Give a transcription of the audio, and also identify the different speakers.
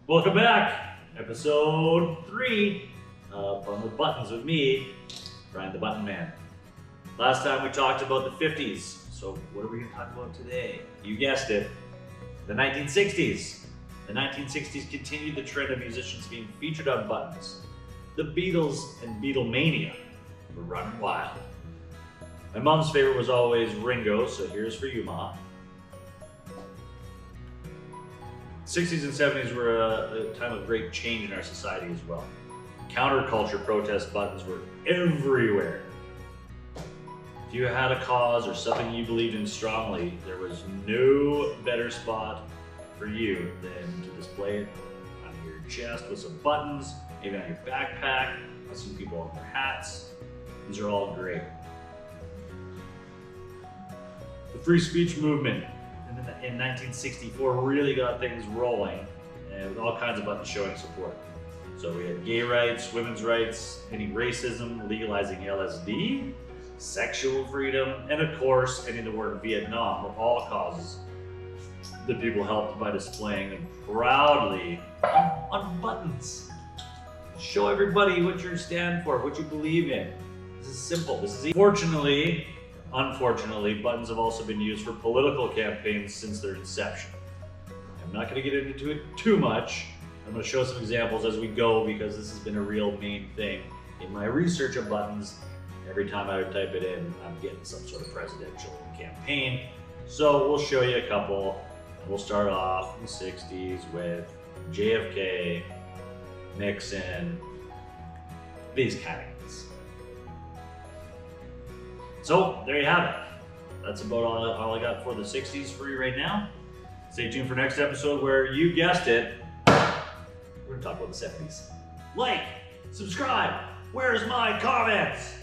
Speaker 1: Welcome back, episode 3 of Fun with Buttons with me, Brian the Button Man. Last time we talked about the 50s, so what are we going to talk about today? You guessed it, the 1960s. The 1960s continued the trend of musicians being featured on buttons. The Beatles and Beatlemania were running wild. My mom's favorite was always Ringo, so here's for you, Ma. 60s and 70s were a time of great change in our society as well. Counterculture protest buttons were everywhere. If you had a cause or something you believed in strongly, there was no better spot for you than to display it on your chest with some buttons, maybe on your backpack. I've seen people on their hats. These are all great. The free speech movement in 1964 really got things rolling, and with all kinds of buttons showing support. So we had gay rights, women's rights, ending racism, legalizing LSD, sexual freedom, and of course ending the war in Vietnam were all causes that people helped by displaying them proudly on buttons. Show everybody what you stand for, what you believe in. This is simple. This is Unfortunately, buttons have also been used for political campaigns since their inception. I'm not going to get into it too much. I'm going to show some examples as we go because this has been a real main thing in my research of buttons. Every time I type it in, I'm getting some sort of presidential campaign. So we'll show you a couple. We'll start off in the 60s with JFK, Nixon, these kind of things. So there you have it. That's about all I got for the 60s for you right now. Stay tuned for next episode where, you guessed it, we're gonna talk about the 70s. Like, subscribe, where's my comments?